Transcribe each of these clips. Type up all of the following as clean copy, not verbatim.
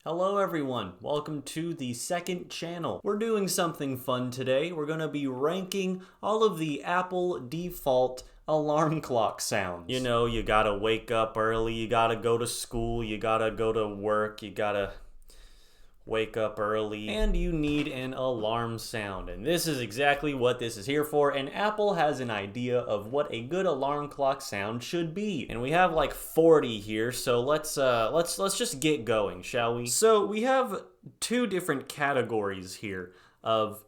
Hello everyone, welcome to the second channel. We're doing something fun today. We're gonna be ranking all of the Apple default alarm clock sounds. You know, you gotta wake up early, you gotta go to school, you gotta go to work, you gotta wake up early, and you need an alarm sound. And this is exactly what this is here for, and Apple has an idea of what a good alarm clock sound should be. And we have like 40 here, so let's just get going, shall we? So we have two different categories here of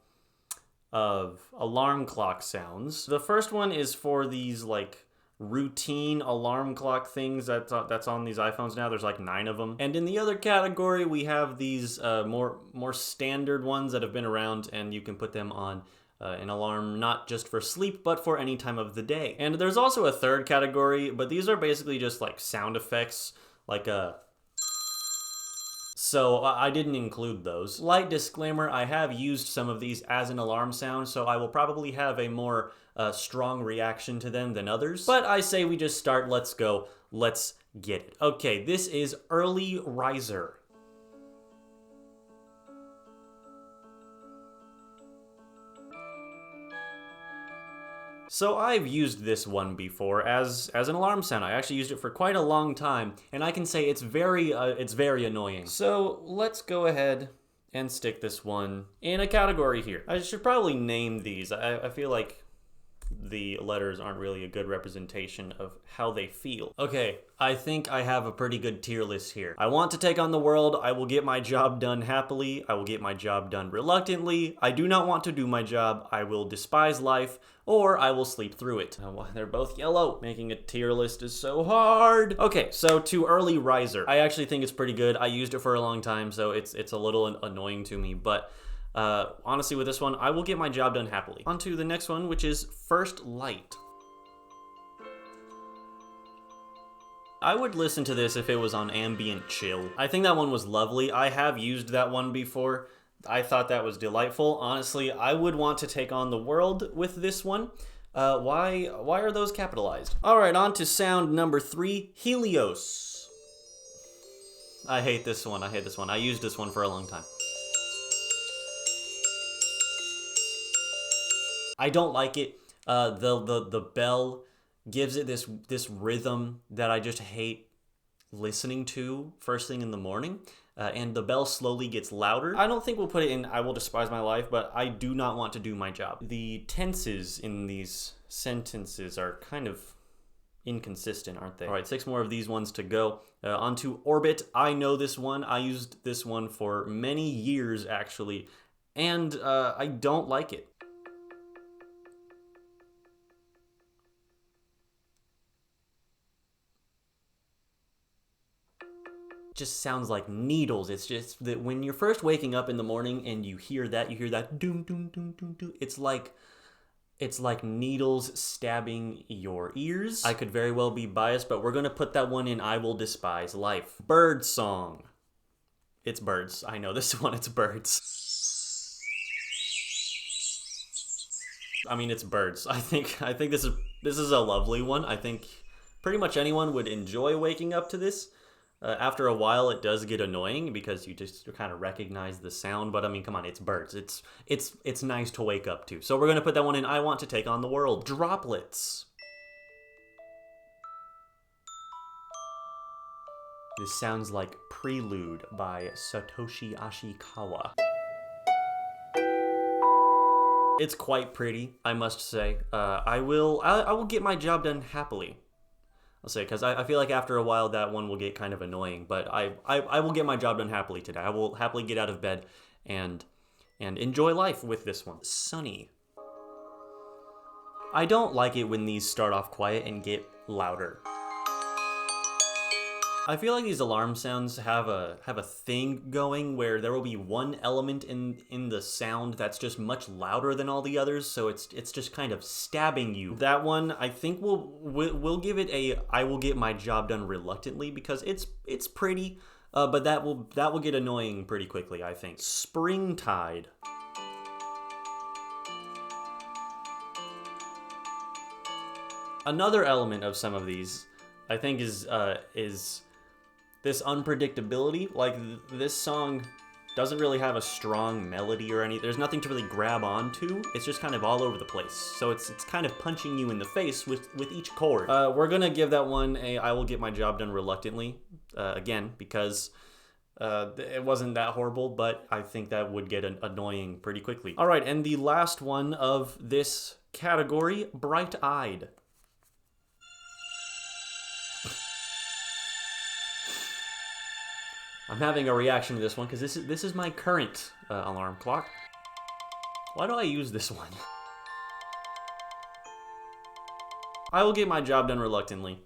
alarm clock sounds. The first one is for these like routine alarm clock things that's on these iPhones now. There's like 9 of them. And in the other category, we have these more standard ones that have been around, and you can put them on an alarm not just for sleep, but for any time of the day. And there's also a third category, but these are basically just like sound effects, like so I didn't include those. Light disclaimer, I have used some of these as an alarm sound, so I will probably have a more strong reaction to them than others. But I say we just start, let's go, let's get it. Okay, this is Early Riser. So I've used this one before as an alarm sound. I actually used it for quite a long time, and I can say it's very annoying. So let's go ahead and stick this one in a category here. I should probably name these. I feel like the letters aren't really a good representation of how they feel. Okay, I think I have a pretty good tier list here. I want to take on the world. I will get my job done happily. I will get my job done reluctantly. I do not want to do my job. I will despise life, or I will sleep through it. Oh, they're both yellow. Making a tier list is so hard. Okay, so to Early Riser. I actually think it's pretty good. I used it for a long time, so it's a little annoying to me, but honestly, with this one, I will get my job done happily. On to the next one, which is First Light. I would listen to this if it was on ambient chill. I think that one was lovely. I have used that one before. I thought that was delightful. Honestly, I would want to take on the world with this one. Why are those capitalized? All right, on to sound number 3, Helios. I hate this one. I used this one for a long time. I don't like it. The bell gives it this rhythm that I just hate listening to first thing in the morning. And the bell slowly gets louder. I don't think we'll put it in I will despise my life, but I do not want to do my job. The tenses in these sentences are kind of inconsistent, aren't they? All right, 6 more of these ones to go. Onto Orbit. I know this one. I used this one for many years, actually, and I don't like it. Just sounds like needles. It's just that when you're first waking up in the morning and you hear that doom doom doom doom doom. It's like needles stabbing your ears. I could very well be biased, but we're gonna put that one in I will despise life. Bird song. It's birds. I know this one. It's birds. I mean, it's birds. I think this is a lovely one. I think pretty much anyone would enjoy waking up to this. After a while, it does get annoying because you just kind of recognize the sound. But I mean, come on, it's birds. It's nice to wake up to. So we're gonna put that one in. I want to take on the world. Droplets. This sounds like Prelude by Satoshi Ashikawa. It's quite pretty, I must say. I will get my job done happily. I'll say, because I feel like after a while that one will get kind of annoying, but I will get my job done happily today. I will happily get out of bed and enjoy life with this one. Sunny. I don't like it when these start off quiet and get louder. I feel like these alarm sounds have a thing going where there will be one element in the sound that's just much louder than all the others, so it's just kind of stabbing you. That one, I think we'll give it a I will get my job done reluctantly because it's pretty, but that will get annoying pretty quickly, I think. Springtide. Another element of some of these, I think, is This unpredictability, like this song doesn't really have a strong melody or anything. There's nothing to really grab onto. It's just kind of all over the place. So it's kind of punching you in the face with each chord. We're gonna give that one a I will get my job done reluctantly, again, because it wasn't that horrible, but I think that would get annoying pretty quickly. All right, and the last one of this category, bright-eyed. I'm having a reaction to this one because this is my current alarm clock. Why do I use this one? I will get my job done reluctantly.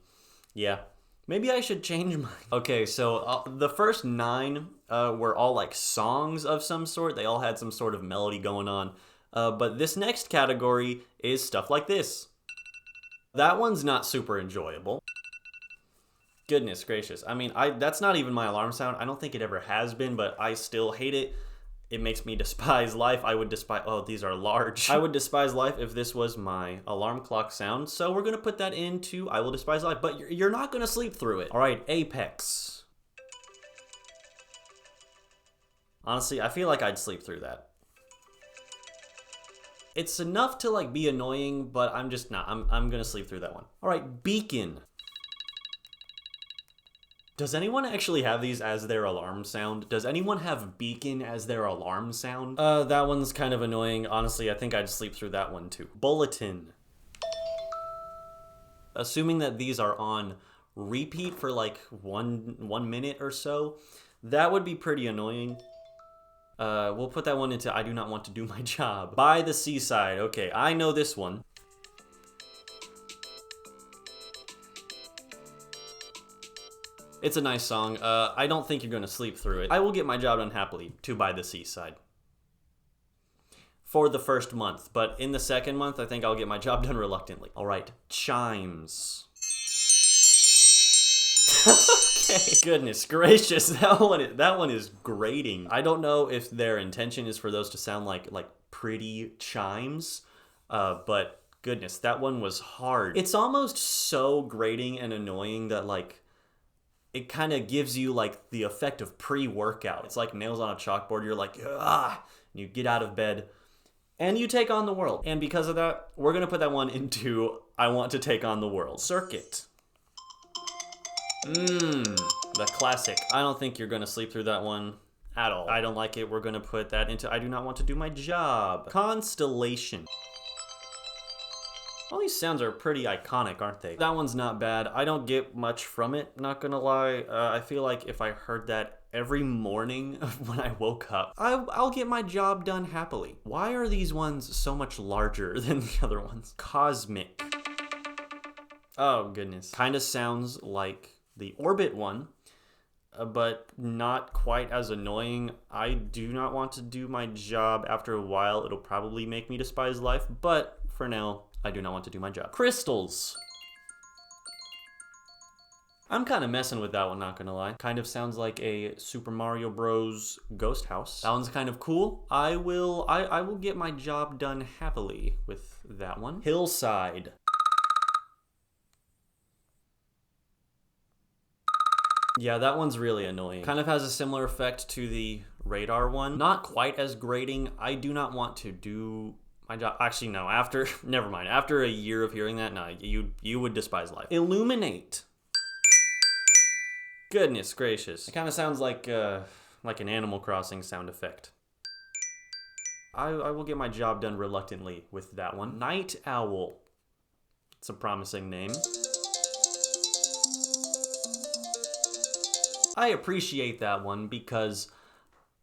Yeah. Maybe I should change mine. Okay, so the first 9 were all like songs of some sort. They all had some sort of melody going on. But this next category is stuff like this. That one's not super enjoyable. Goodness gracious. I mean, that's not even my alarm sound. I don't think it ever has been, but I still hate it. It makes me despise life. I would despise, oh, these are large. I would despise life if this was my alarm clock sound. So we're gonna put that into I will despise life, but you're not gonna sleep through it. All right, Apex. Honestly, I feel like I'd sleep through that. It's enough to like be annoying, but I'm just not. I'm gonna sleep through that one. All right, Beacon. Does anyone actually have these as their alarm sound? Does anyone have Beacon as their alarm sound? That one's kind of annoying. Honestly, I think I'd sleep through that one too. Bulletin. Assuming that these are on repeat for like one minute or so, that would be pretty annoying. We'll put that one into I do not want to do my job. By the Seaside. Okay, I know this one. It's a nice song. I don't think you're gonna sleep through it. I will get my job done happily to By the Seaside. For the first month, but in the second month, I think I'll get my job done reluctantly. All right, Chimes. Okay. Goodness gracious, that one is grating. I don't know if their intention is for those to sound like pretty chimes, but goodness, that one was hard. It's almost so grating and annoying that like, it kind of gives you like the effect of pre-workout. It's like nails on a chalkboard. You're like, ah, and you get out of bed and you take on the world. And because of that, we're gonna put that one into I want to take on the world. Circuit. The classic. I don't think you're gonna sleep through that one at all. I don't like it. We're gonna put that into I do not want to do my job. Constellation. All these sounds are pretty iconic, aren't they? That one's not bad. I don't get much from it, not gonna lie. I feel like if I heard that every morning when I woke up, I'll get my job done happily. Why are these ones so much larger than the other ones? Cosmic. Oh, goodness. Kind of sounds like the Orbit one, but not quite as annoying. I do not want to do my job. After a while, it'll probably make me despise life, but for now, I do not want to do my job. Crystals. I'm kind of messing with that one, not gonna lie. Kind of sounds like a Super Mario Bros. Ghost house. That one's kind of cool. I will get my job done happily with that one. Hillside. Yeah, that one's really annoying. Kind of has a similar effect to the Radar one. Not quite as grating. I do not want to do my job. Actually, no, never mind. After a year of hearing that, no, you would despise life. Illuminate. Goodness gracious. It kind of sounds like an Animal Crossing sound effect. I will get my job done reluctantly with that one. Night Owl. It's a promising name. I appreciate that one because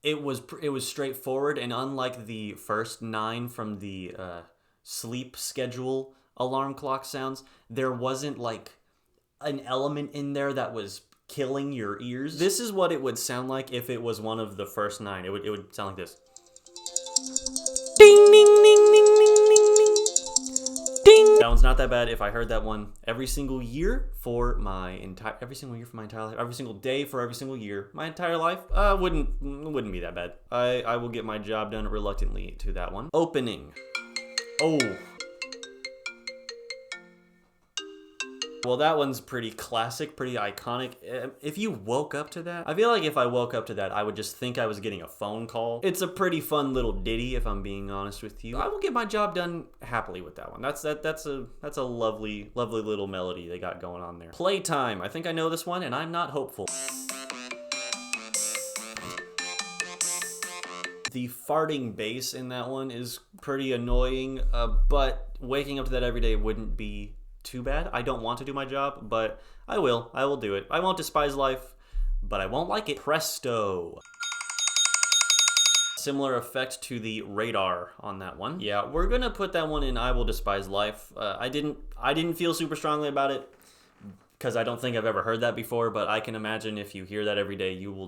it was straightforward, and unlike the first 9 from the sleep schedule alarm clock sounds, there wasn't like an element in there that was killing your ears. This is what it would sound like if it was one of the first 9. It would sound like this. Ding, ding, ding, ding, ding, ding, ding. Ding. That one's not that bad. If I heard that one every single year for my entire life, every single day for every single year, my entire life, wouldn't be that bad. I will get my job done reluctantly to that one. Opening. Oh. Well, that one's pretty classic, pretty iconic. If you woke up to that, I feel like if I woke up to that, I would just think I was getting a phone call. It's a pretty fun little ditty, if I'm being honest with you. I will get my job done happily with that one. That's a lovely, lovely little melody they got going on there. Playtime. I think I know this one, and I'm not hopeful. The farting bass in that one is pretty annoying, but waking up to that every day wouldn't be too bad. I don't want to do my job, but I will. I will do it. I won't despise life, but I won't like it. Presto. Similar effect to the radar on that one. Yeah, we're gonna put that one in I will despise life. I didn't feel super strongly about it because I don't think I've ever heard that before, but I can imagine if you hear that every day, you'll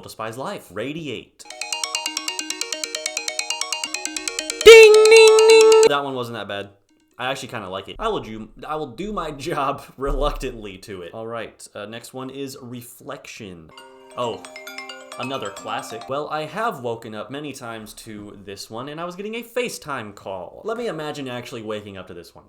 despise life. Radiate. Ding, ding, ding. That one wasn't that bad. I actually kind of like it. I will do my job reluctantly to it. All right, next one is reflection. Oh, another classic. Well, I have woken up many times to this one, and I was getting a FaceTime call. Let me imagine actually waking up to this one.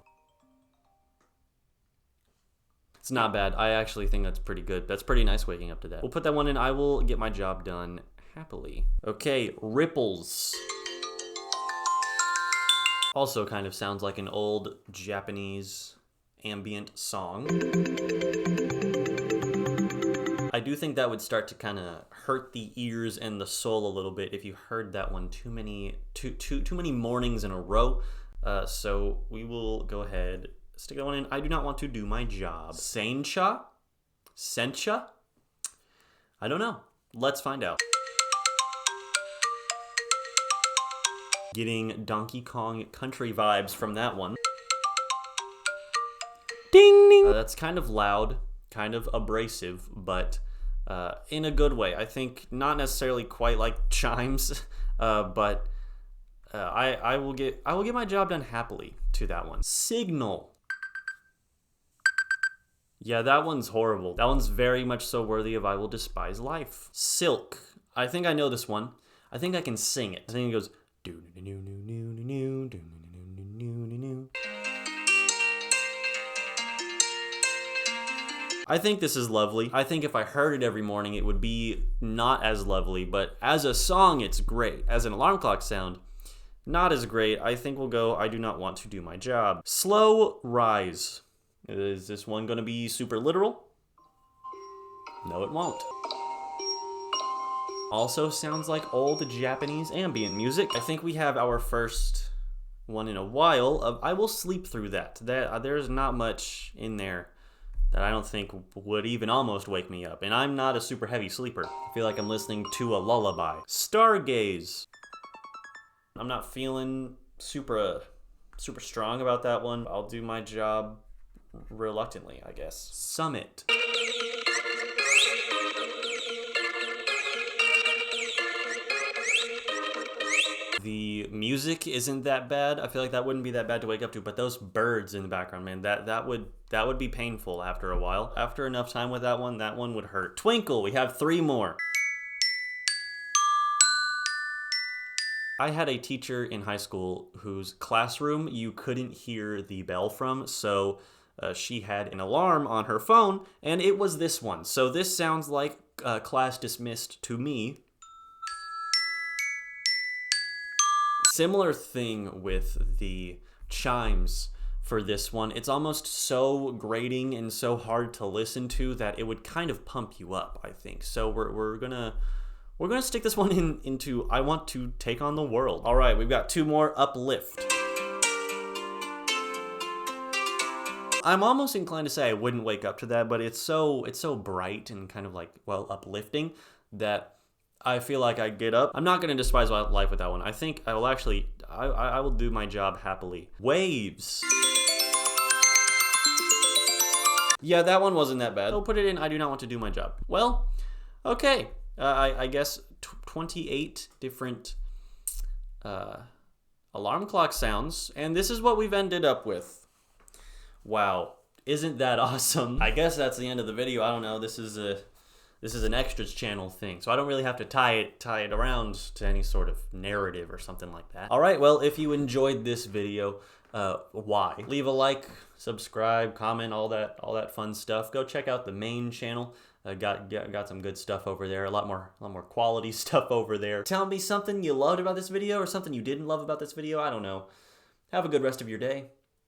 It's not bad. I actually think that's pretty good. That's pretty nice waking up to that. We'll put that one in. I will get my job done happily. Okay, ripples. Also kind of sounds like an old Japanese ambient song. I do think that would start to kind of hurt the ears and the soul a little bit if you heard that one too many mornings in a row. So we will go ahead, stick that one in. I do not want to do my job. Sencha? Sencha? I don't know. Let's find out. Getting Donkey Kong Country vibes from that one. Ding, ding. That's kind of loud, kind of abrasive, but in a good way. I think not necessarily quite like chimes, but I will get my job done happily to that one. Signal. Yeah, that one's horrible. That one's very much so worthy of I will despise life. Silk. I think I know this one. I think I can sing it. I think it goes. I think this is lovely. I think if I heard it every morning, it would be not as lovely, but as a song, it's great. As an alarm clock sound, not as great. I think we'll go, I do not want to do my job. Slow rise. Is this one gonna be super literal? No, it won't. Also sounds like old Japanese ambient music. I think we have our first one in a while of I will sleep through that. There's not much in there that I don't think would even almost wake me up. And I'm not a super heavy sleeper. I feel like I'm listening to a lullaby. Stargaze. I'm not feeling super strong about that one. I'll do my job reluctantly, I guess. Summit. The music isn't that bad. I feel like that wouldn't be that bad to wake up to, but those birds in the background, man, that would be painful after a while. After enough time with that one would hurt. Twinkle, we have 3 more. I had a teacher in high school whose classroom you couldn't hear the bell from, so she had an alarm on her phone, and it was this one. So this sounds like class dismissed to me. Similar thing with the chimes for this one. It's almost so grating and so hard to listen to that it would kind of pump you up, I think. So we're gonna stick this one into I want to take on the world. All right, we've got 2 more. Uplift. I'm almost inclined to say I wouldn't wake up to that, but it's so bright and kind of like, well, uplifting that I feel like I get up. I'm not going to despise life with that one. I think I will actually, I will do my job happily. Waves. Yeah, that one wasn't that bad. I'll put it in, I do not want to do my job. Well, okay. I guess 28 different alarm clock sounds, and this is what we've ended up with. Wow. Isn't that awesome? I guess that's the end of the video. I don't know. This is an extras channel thing, so I don't really have to tie it around to any sort of narrative or something like that. All right, well, if you enjoyed this video, why. Leave a like, subscribe, comment, all that fun stuff. Go check out the main channel. Got some good stuff over there. A lot more quality stuff over there. Tell me something you loved about this video or something you didn't love about this video. I don't know. Have a good rest of your day.